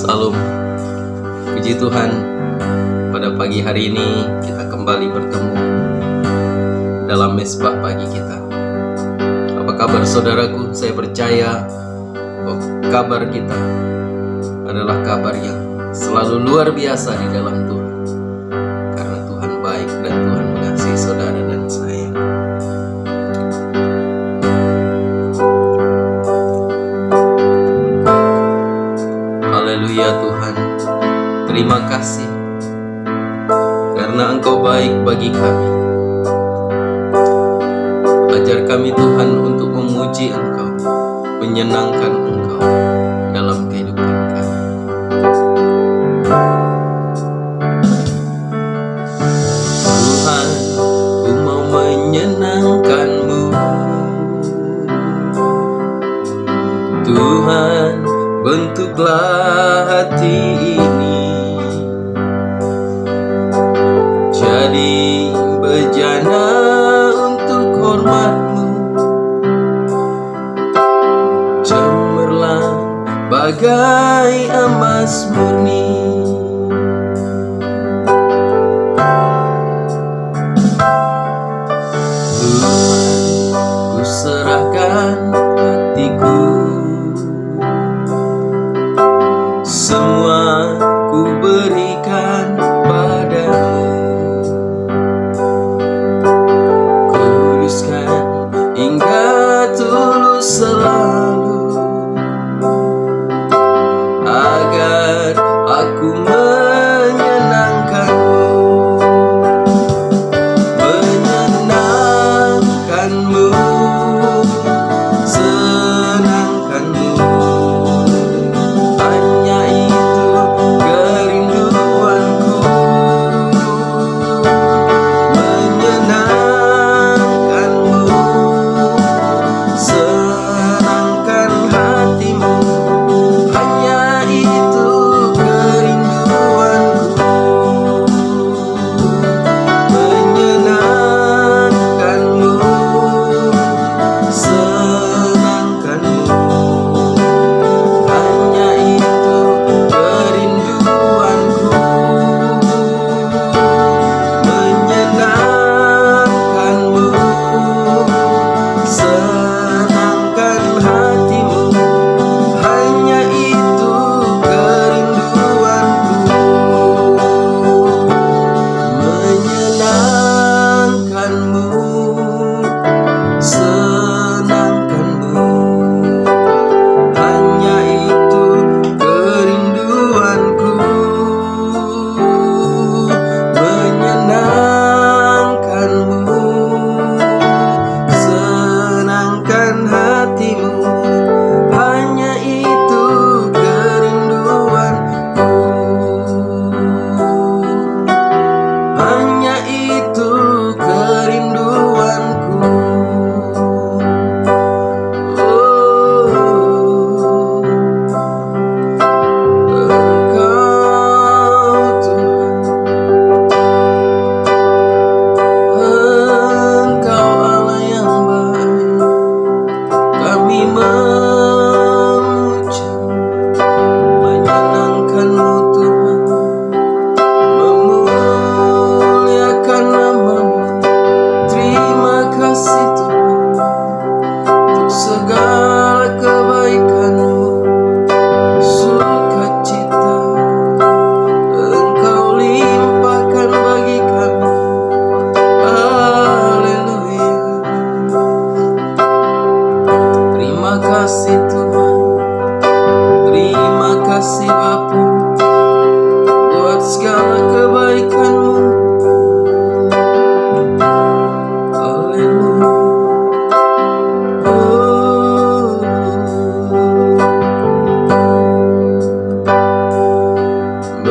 Salam, puji Tuhan, pada pagi hari ini kita kembali bertemu dalam mesbah pagi kita. Apa kabar saudaraku? Saya percaya bahwa kabar kita adalah kabar yang selalu luar biasa di dalam Tuhan, karena Tuhan baik dan Tuhan mengasihi saudara dan saya. Haleluya Tuhan, terima kasih karena Engkau baik bagi kami. Ajar kami Tuhan untuk memuji Engkau, menyenangkan Engkau dalam kehidupan kami. Tuhan, ku mau menyenangkan-Mu. Tuhan, bentuklah hati ini jadi bejana untuk hormat-Mu, cemerlang bagai emas murni. Tuhan, ku serahkan hatiku, semua ku berikan padamu. Kuduskan hingga tulus selalu, agar aku menyenangkan-Mu, menyenangkan-Mu, senangkan-Mu.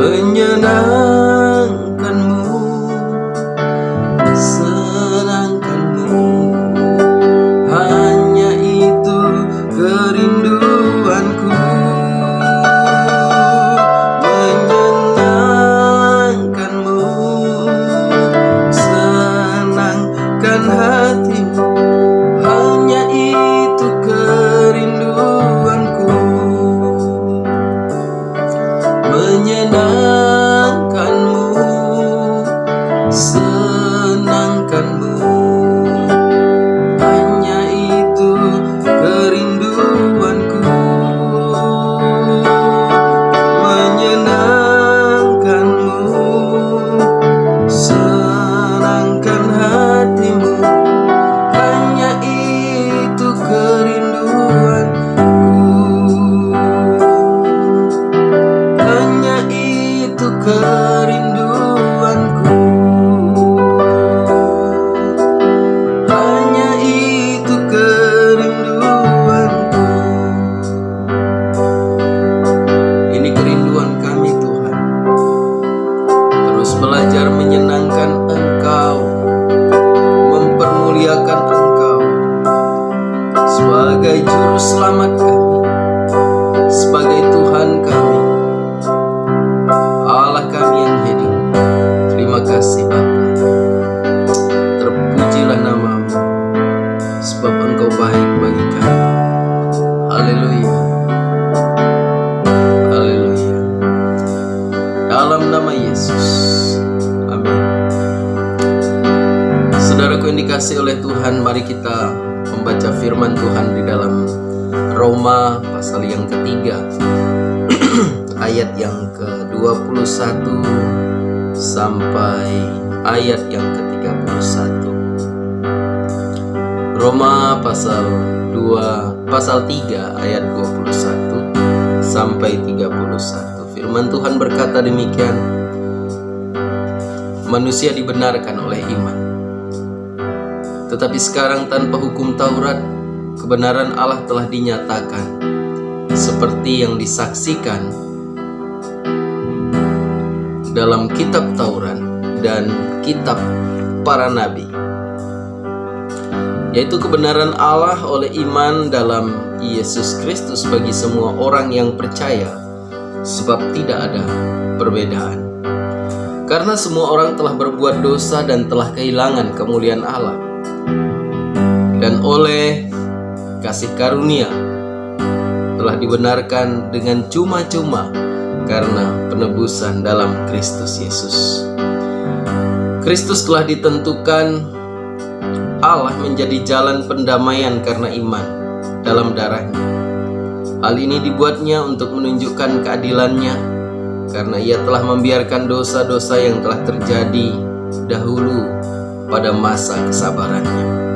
Menyenangkan-Mu, senangkan-Mu, hanya itu kerinduanku. menyenangkanmu, senangkanmu. Hanya itu kerinduanku, menyenangkanmu, senangkan hatimu. Hanya itu kerinduanku, hanya itu kerinduanku, hanya itu kerinduanku. Ini kerinduan kami Tuhan, terus belajar menyenangkan Engkau, mempermuliakan Engkau sebagai juru selamat kami, sebagai Tuhan kami, Allah kami yang hidup. Terima kasih Bapa, terpujilah namamu, sebab Engkau baik bagi kami. Haleluya, haleluya. Dalam nama Yesus, amin. Saudaraku yang dikasihi oleh Tuhan, mari kita membaca firman Tuhan di dalam Roma pasal yang ketiga ayat yang ke-21 sampai ayat yang ke-31. Roma pasal 3 ayat 21 sampai 31. Firman Tuhan berkata demikian: manusia dibenarkan oleh iman. Tetapi sekarang tanpa hukum Taurat, kebenaran Allah telah dinyatakan, seperti yang disaksikan dalam kitab Taurat dan kitab para nabi, yaitu kebenaran Allah oleh iman dalam Yesus Kristus bagi semua orang yang percaya, sebab tidak ada perbedaan. Karena semua orang telah berbuat dosa dan telah kehilangan kemuliaan Allah, dan oleh kasih karunia telah dibenarkan dengan cuma-cuma karena penebusan dalam Kristus Yesus. Kristus telah ditentukan Allah menjadi jalan pendamaian karena iman dalam darahnya. Hal ini dibuatnya untuk menunjukkan keadilannya, karena ia telah membiarkan dosa-dosa yang telah terjadi dahulu pada masa kesabarannya.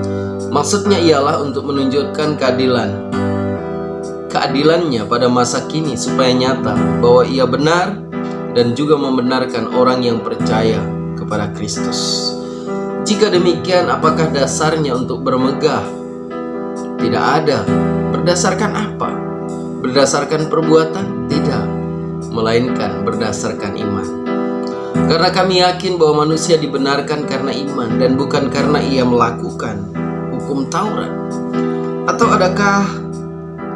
Maksudnya ialah untuk menunjukkan keadilannya pada masa kini, supaya nyata bahwa ia benar dan juga membenarkan orang yang percaya kepada Kristus. Jika demikian, apakah dasarnya untuk bermegah? Tidak ada. Berdasarkan apa? Berdasarkan perbuatan? Tidak, melainkan berdasarkan iman. Karena kami yakin bahwa manusia dibenarkan karena iman dan bukan karena ia melakukan hukum Taurat. Atau adakah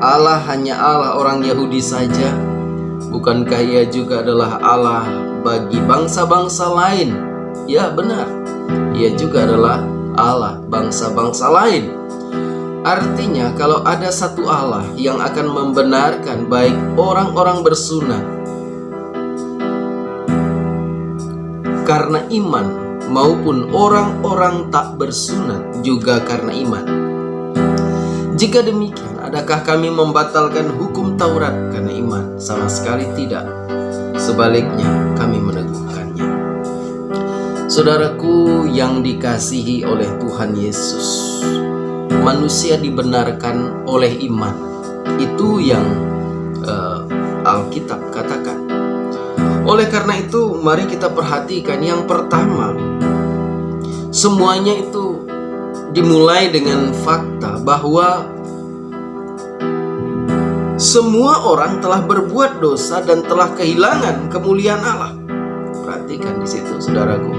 Allah hanya Allah orang Yahudi saja? Bukankah ia juga adalah Allah bagi bangsa-bangsa lain? Ya benar, ia juga adalah Allah bangsa-bangsa lain. Artinya kalau ada satu Allah yang akan membenarkan baik orang-orang bersunat karena iman maupun orang-orang tak bersunat juga karena iman. Jika demikian, adakah kami membatalkan hukum Taurat karena iman? Sama sekali tidak. Sebaliknya, kami meneguhkannya. Saudaraku yang dikasihi oleh Tuhan Yesus, manusia dibenarkan oleh iman. Itu yang Alkitab katakan. Oleh karena itu, mari kita perhatikan yang pertama. Semuanya itu dimulai dengan fakta bahwa semua orang telah berbuat dosa dan telah kehilangan kemuliaan Allah. Perhatikan di situ, saudaraku.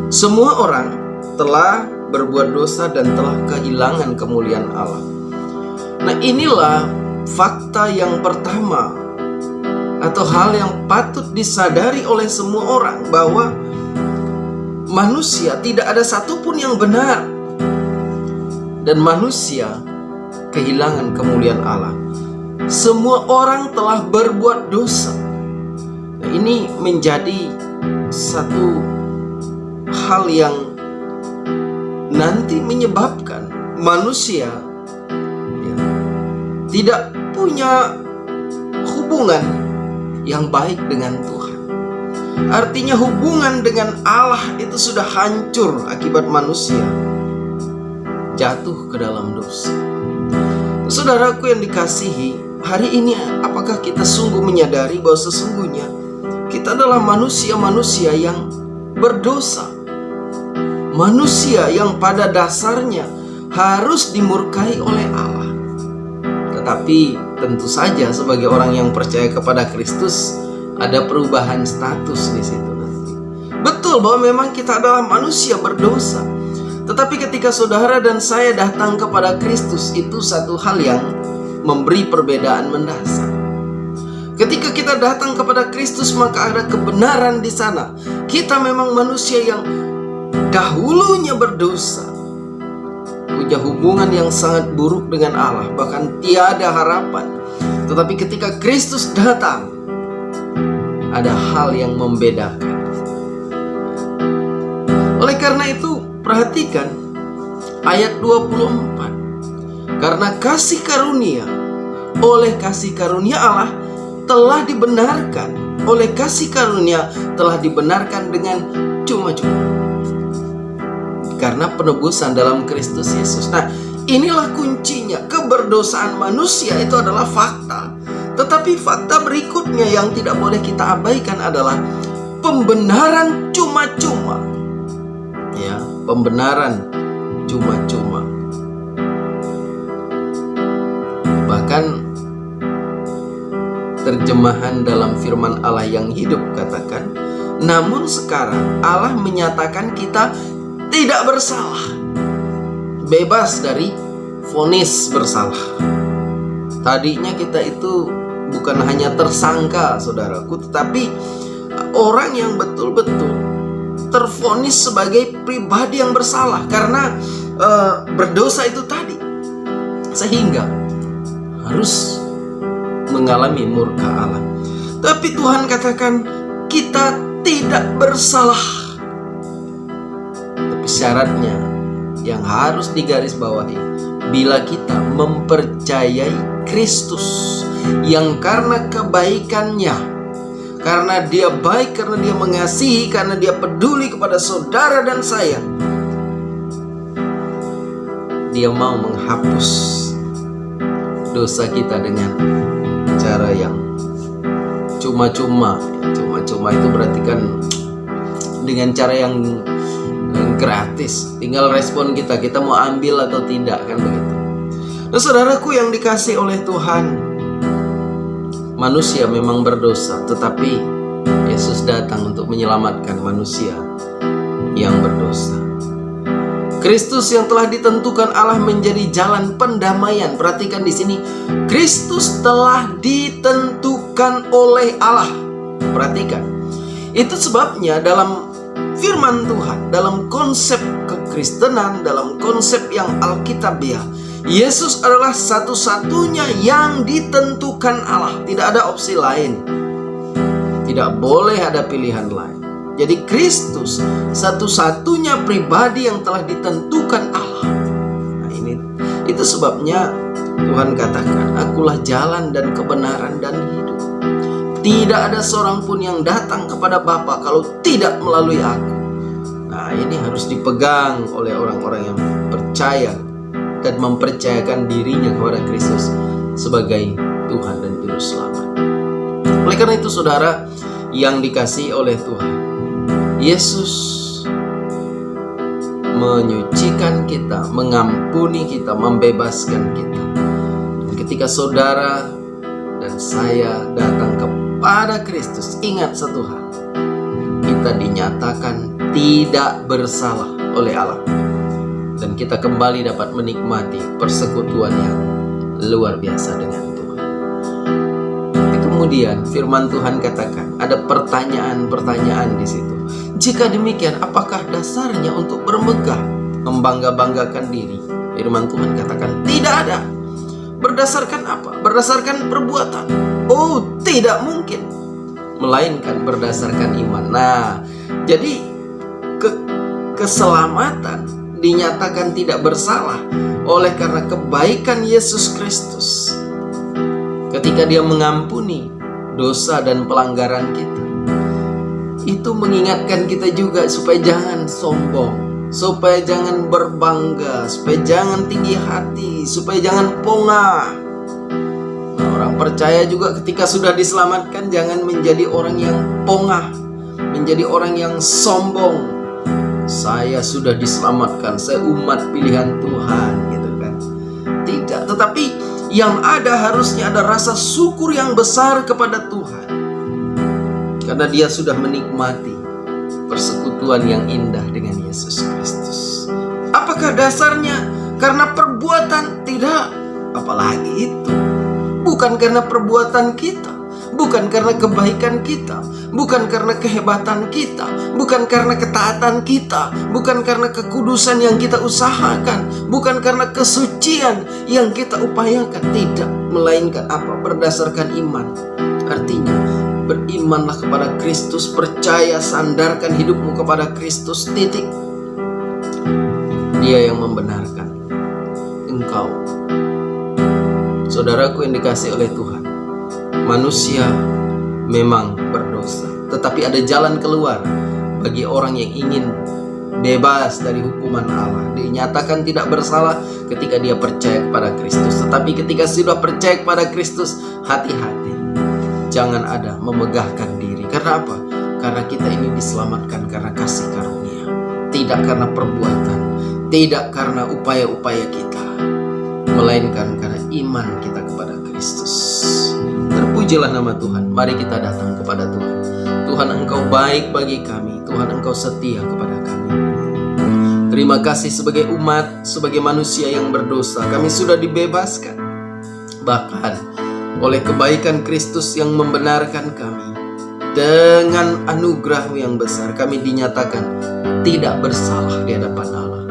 Semua orang telah berbuat dosa dan telah kehilangan kemuliaan Allah. Nah, inilah fakta yang pertama, atau hal yang patut disadari oleh semua orang, bahwa manusia tidak ada satupun yang benar, dan manusia kehilangan kemuliaan Allah. Semua orang telah berbuat dosa. Nah, ini menjadi satu hal yang nanti menyebabkan manusia ya, tidak punya hubungan yang baik dengan Tuhan. Artinya hubungan dengan Allah itu sudah hancur akibat manusia jatuh ke dalam dosa. Saudaraku yang dikasihi, hari ini apakah kita sungguh menyadari bahwa sesungguhnya kita adalah manusia-manusia yang berdosa, manusia yang pada dasarnya harus dimurkai oleh Allah. Tetapi tentu saja sebagai orang yang percaya kepada Kristus ada perubahan status di situ nanti. Betul bahwa memang kita adalah manusia berdosa. Tetapi ketika saudara dan saya datang kepada Kristus, itu satu hal yang memberi perbedaan mendasar. Ketika kita datang kepada Kristus, maka ada kebenaran di sana. Kita memang manusia yang dahulunya berdosa, punya hubungan yang sangat buruk dengan Allah, bahkan tiada harapan. Tetapi ketika Kristus datang, ada hal yang membedakan. Oleh karena itu, perhatikan ayat 24. Karena kasih karunia, oleh kasih karunia Allah telah dibenarkan, oleh kasih karunia telah dibenarkan dengan cuma-cuma, karena penebusan dalam Kristus Yesus. Nah, inilah kuncinya. Keberdosaan manusia itu adalah fakta. Tetapi fakta berikutnya yang tidak boleh kita abaikan adalah pembenaran cuma-cuma. Ya, pembenaran cuma-cuma. Bahkan terjemahan dalam firman Allah yang hidup katakan, namun sekarang Allah menyatakan kita tidak bersalah, bebas dari vonis bersalah. Tadinya kita itu bukan hanya tersangka, saudaraku, tetapi orang yang betul-betul tervonis sebagai pribadi yang bersalah karena berdosa itu tadi, sehingga harus mengalami murka Allah. Tapi Tuhan katakan kita tidak bersalah. Tapi syaratnya yang harus digarisbawahi, bila kita mempercayai Kristus yang karena kebaikannya, karena dia baik, karena dia mengasihi, karena dia peduli kepada saudara dan saya, dia mau menghapus dosa kita dengan cara yang cuma-cuma. Cuma-cuma itu berarti kan dengan cara yang gratis. Tinggal respon kita mau ambil atau tidak, kan begitu. Nah, saudaraku yang dikasihi oleh Tuhan, manusia memang berdosa, tetapi Yesus datang untuk menyelamatkan manusia yang berdosa. Kristus yang telah ditentukan Allah menjadi jalan pendamaian. Perhatikan di sini, Kristus telah ditentukan oleh Allah. Perhatikan. Itu sebabnya dalam firman Tuhan, dalam konsep kekristenan, dalam konsep yang alkitabiah, Yesus adalah satu-satunya yang ditentukan Allah. Tidak ada opsi lain. Tidak boleh ada pilihan lain. Jadi Kristus satu-satunya pribadi yang telah ditentukan Allah. Nah, itu sebabnya Tuhan katakan, akulah jalan dan kebenaran dan hidup. Tidak ada seorang pun yang datang kepada Bapa kalau tidak melalui aku. Nah, ini harus dipegang oleh orang-orang yang percaya dan mempercayakan dirinya kepada Kristus sebagai Tuhan dan Juru Selamat. Oleh karena itu, saudara yang dikasihi oleh Tuhan, Yesus menyucikan kita, mengampuni kita, membebaskan kita. Dan ketika saudara dan saya datang kepada Kristus, ingat satu hal, kita dinyatakan tidak bersalah oleh Allah. Dan kita kembali dapat menikmati persekutuan yang luar biasa dengan Tuhan. Kemudian firman Tuhan katakan, ada pertanyaan-pertanyaan di situ. Jika demikian, apakah dasarnya untuk bermegah, membangga-banggakan diri? Firman Tuhan katakan, tidak ada. Berdasarkan apa? Berdasarkan perbuatan. Oh, tidak mungkin. melainkan berdasarkan iman. Nah, jadi keselamatan dinyatakan tidak bersalah oleh karena kebaikan Yesus Kristus ketika Dia mengampuni dosa dan pelanggaran kita. Itu mengingatkan kita juga supaya jangan sombong, supaya jangan berbangga, supaya jangan tinggi hati, supaya jangan pongah. Nah, orang percaya juga ketika sudah diselamatkan jangan menjadi orang yang pongah, menjadi orang yang sombong. Saya sudah diselamatkan, saya umat pilihan Tuhan, gitu kan. Tidak, tetapi yang ada harusnya ada rasa syukur yang besar kepada Tuhan, karena Dia sudah menikmati persekutuan yang indah dengan Yesus Kristus. Apakah dasarnya karena perbuatan? Tidak, apalagi itu. Bukan karena perbuatan kita, bukan karena kebaikan kita, bukan karena kehebatan kita, bukan karena ketaatan kita, bukan karena kekudusan yang kita usahakan, bukan karena kesucian yang kita upayakan. Tidak, melainkan apa? Berdasarkan iman. Artinya, berimanlah kepada Kristus, percaya, sandarkan hidupmu kepada Kristus, titik. Dia yang membenarkan engkau. Saudaraku yang dikasihi oleh Tuhan, manusia memang berdosa, tetapi ada jalan keluar bagi orang yang ingin bebas dari hukuman Allah. Dinyatakan tidak bersalah ketika dia percaya kepada Kristus. Tetapi ketika sudah percaya kepada Kristus, hati-hati, jangan ada memegahkan diri. Karena apa? Karena kita ini diselamatkan karena kasih karunia, tidak karena perbuatan, tidak karena upaya-upaya kita, melainkan karena iman kita kepada Kristus. Terpujilah nama Tuhan. Mari kita datang kepada Tuhan. Tuhan, Engkau baik bagi kami. Tuhan, Engkau setia kepada kami. Terima kasih sebagai umat, sebagai manusia yang berdosa, kami sudah dibebaskan. Bahkan oleh kebaikan Kristus yang membenarkan kami, dengan anugerah-Mu yang besar, kami dinyatakan tidak bersalah di hadapan Allah.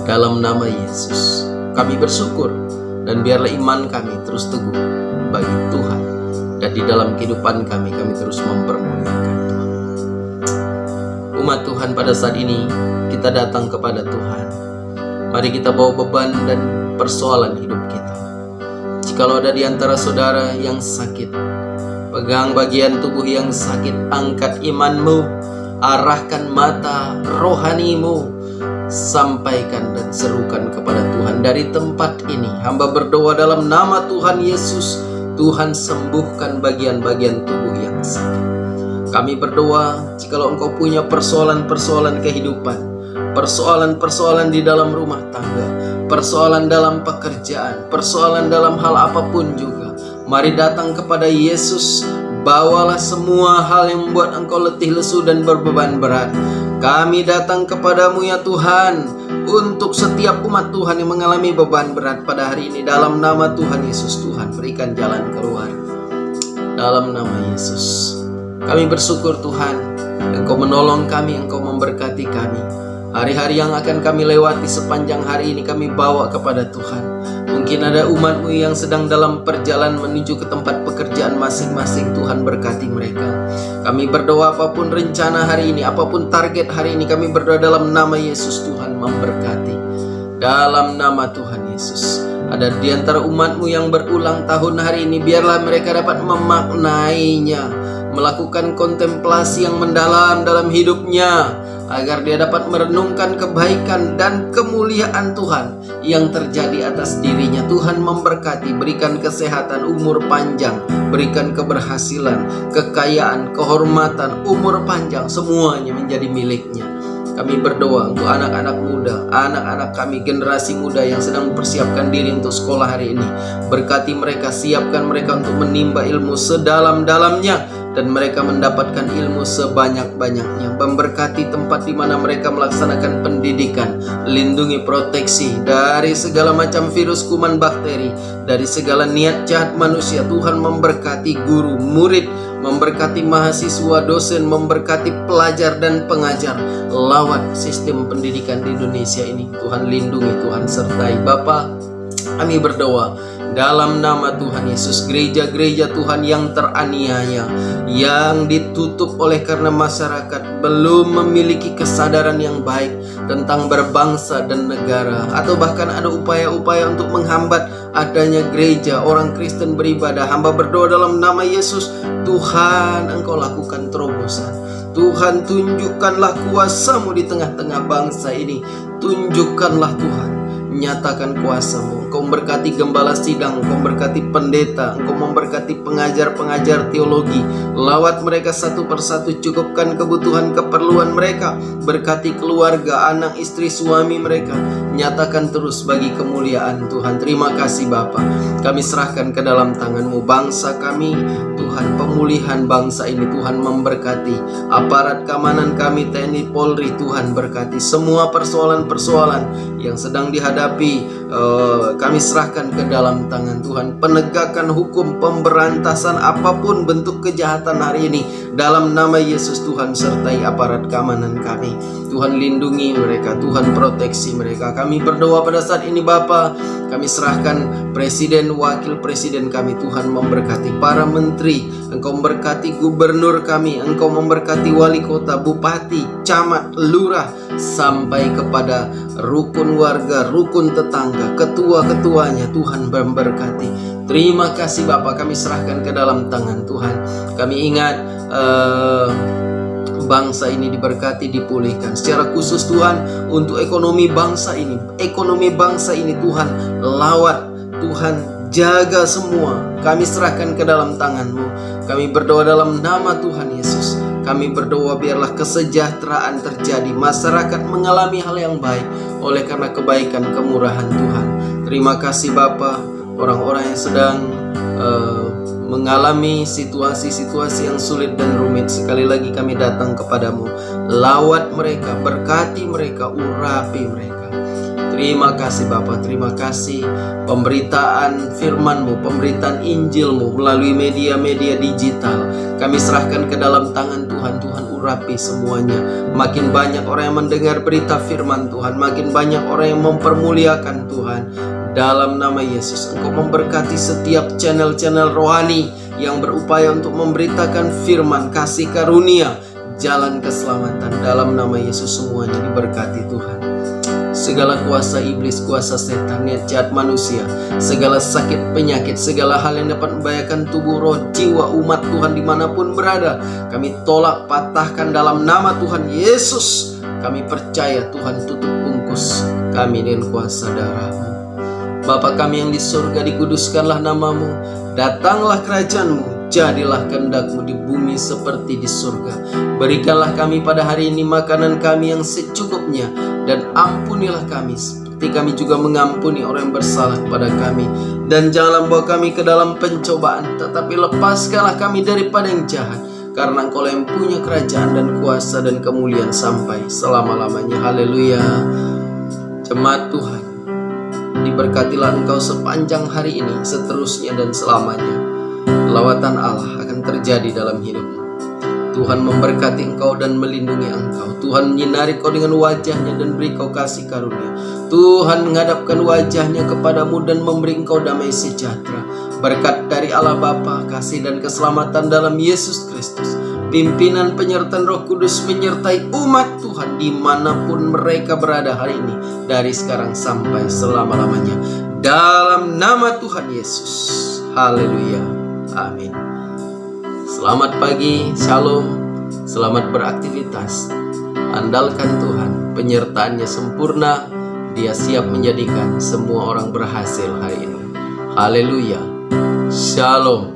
Dalam nama Yesus, kami bersyukur, dan biarlah iman kami terus teguh bagi Tuhan, dan di dalam kehidupan kami terus mempermuliakan Tuhan. Umat Tuhan, pada saat ini kita datang kepada Tuhan. Mari kita bawa beban dan persoalan hidup kita. Jikalau ada di antara saudara yang sakit, pegang bagian tubuh yang sakit, angkat imanmu, arahkan mata rohanimu, sampaikan dan serukan kepada Tuhan. Dari tempat ini hamba berdoa dalam nama Tuhan Yesus, Tuhan sembuhkan bagian-bagian tubuh yang sakit. Kami berdoa, jikalau engkau punya persoalan-persoalan kehidupan, persoalan-persoalan di dalam rumah tangga, persoalan dalam pekerjaan, persoalan dalam hal apapun juga, mari datang kepada Yesus. Bawalah semua hal yang membuat engkau letih, lesu, dan berbeban berat. Kami datang kepadamu ya Tuhan, untuk setiap umat Tuhan yang mengalami beban berat pada hari ini. Dalam nama Tuhan Yesus, Tuhan berikan jalan keluar. Dalam nama Yesus, kami bersyukur Tuhan, Engkau menolong kami, Engkau memberkati kami. Hari-hari yang akan kami lewati sepanjang hari ini kami bawa kepada Tuhan. Mungkin ada umat-Mu yang sedang dalam perjalanan menuju ke tempat pekerjaan masing-masing. Tuhan berkati mereka. Kami berdoa apapun rencana hari ini, apapun target hari ini, kami berdoa dalam nama Yesus. Tuhan memberkati. Dalam nama Tuhan Yesus. Ada di antara umat-Mu yang berulang tahun hari ini, biarlah mereka dapat memaknainya, melakukan kontemplasi yang mendalam dalam hidupnya, agar dia dapat merenungkan kebaikan dan kemuliaan Tuhan yang terjadi atas dirinya. Tuhan memberkati, berikan kesehatan, umur panjang, berikan keberhasilan, kekayaan, kehormatan, umur panjang, semuanya menjadi miliknya. Kami berdoa untuk anak-anak muda, anak-anak kami, generasi muda yang sedang mempersiapkan diri untuk sekolah hari ini. Berkati mereka, siapkan mereka untuk menimba ilmu sedalam-dalamnya, dan mereka mendapatkan ilmu sebanyak-banyaknya. Memberkati tempat di mana mereka melaksanakan pendidikan. Lindungi, proteksi dari segala macam virus, kuman, bakteri, dari segala niat jahat manusia. Tuhan memberkati guru, murid, memberkati mahasiswa, dosen, memberkati pelajar dan pengajar. Lawan sistem pendidikan di Indonesia ini. Tuhan lindungi, Tuhan sertai. Bapa, kami berdoa, dalam nama Tuhan Yesus. Gereja-gereja Tuhan yang teraniaya, yang ditutup oleh karena masyarakat belum memiliki kesadaran yang baik tentang berbangsa dan negara, atau bahkan ada upaya-upaya untuk menghambat adanya gereja, orang Kristen beribadah. Hamba berdoa dalam nama Yesus, Tuhan, Engkau lakukan terobosan. Tuhan, tunjukkanlah kuasa-Mu di tengah-tengah bangsa ini. Tunjukkanlah Tuhan, nyatakan kuasa-Mu. Engkau memberkati gembala sidang, Engkau memberkati pendeta, Engkau memberkati pengajar-pengajar teologi. Lawat mereka satu persatu, cukupkan kebutuhan keperluan mereka. Berkati keluarga, anak, istri, suami mereka. Nyatakan terus bagi kemuliaan Tuhan. Terima kasih Bapa. Kami serahkan ke dalam tangan-Mu bangsa kami, Tuhan. Pemulihan bangsa ini Tuhan memberkati. Aparat keamanan kami, TNI, Polri, Tuhan berkati. Semua persoalan-persoalan yang sedang dihadapi, kami serahkan ke dalam tangan Tuhan. Penegakan hukum, pemberantasan apapun bentuk kejahatan hari ini, dalam nama Yesus Tuhan sertai aparat keamanan kami. Tuhan lindungi mereka, Tuhan proteksi mereka. Kami berdoa pada saat ini Bapa, kami serahkan presiden, wakil presiden kami. Tuhan memberkati para menteri, Engkau memberkati gubernur kami, Engkau memberkati wali kota, bupati, camat, lurah, sampai kepada rukun warga, rukun tetangga, ketua-ketuanya. Tuhan memberkati. Terima kasih Bapa, kami serahkan ke dalam tangan Tuhan. Kami ingat bangsa ini diberkati, dipulihkan. Secara khusus Tuhan, untuk ekonomi bangsa ini, Tuhan lawat, Tuhan jaga semua. Kami serahkan ke dalam tangan-Mu. Kami berdoa dalam nama Tuhan Yesus. Kami berdoa biarlah kesejahteraan terjadi, masyarakat mengalami hal yang baik oleh karena kebaikan kemurahan Tuhan. Terima kasih Bapa, orang-orang yang sedang mengalami situasi-situasi yang sulit dan rumit, sekali lagi kami datang kepadamu. Lawat mereka, berkati mereka, urapi mereka. Terima kasih Bapa, terima kasih pemberitaan firman-Mu, pemberitaan Injil-Mu melalui media-media digital. Kami serahkan ke dalam tangan Tuhan. Tuhan urapi semuanya. Makin banyak orang yang mendengar berita firman Tuhan, makin banyak orang yang mempermuliakan Tuhan. Dalam nama Yesus, Engkau memberkati setiap channel-channel rohani yang berupaya untuk memberitakan firman, kasih karunia, jalan keselamatan. Dalam nama Yesus semuanya diberkati Tuhan. Segala kuasa iblis, kuasa setan, niat jahat manusia, segala sakit penyakit, segala hal yang dapat membahayakan tubuh, roh, jiwa umat Tuhan dimanapun berada, kami tolak, patahkan dalam nama Tuhan Yesus. Kami percaya Tuhan tutup bungkus kami dengan kuasa darah-Mu. Bapa kami yang di surga, dikuduskanlah nama-Mu, datanglah kerajaan-Mu, jadilah kehendak-Mu di bumi seperti di surga. Berikanlah kami pada hari ini makanan kami yang secukupnya, dan ampunilah kami seperti kami juga mengampuni orang yang bersalah kepada kami. Dan janganlah bawa kami ke dalam pencobaan, tetapi lepaskanlah kami daripada yang jahat, karena Engkau yang punya kerajaan dan kuasa dan kemuliaan sampai selama-lamanya. Haleluya. Jemaat Tuhan, diberkatilah engkau sepanjang hari ini, seterusnya dan selamanya. Lawatan Allah akan terjadi dalam hidupmu. Tuhan memberkati engkau dan melindungi engkau. Tuhan menyinari kau dengan wajahnya dan beri kau kasih karunia. Tuhan menghadapkan wajahnya kepadamu dan memberi engkau damai sejahtera. Berkat dari Allah Bapa, kasih dan keselamatan dalam Yesus Kristus, pimpinan penyertaan Roh Kudus menyertai umat Tuhan dimanapun mereka berada hari ini, dari sekarang sampai selama-lamanya. Dalam nama Tuhan Yesus. Haleluya. Amin. Selamat pagi, shalom. Selamat beraktivitas. Andalkan Tuhan, penyertaannya sempurna. Dia siap menjadikan semua orang berhasil hari ini. Haleluya. Shalom.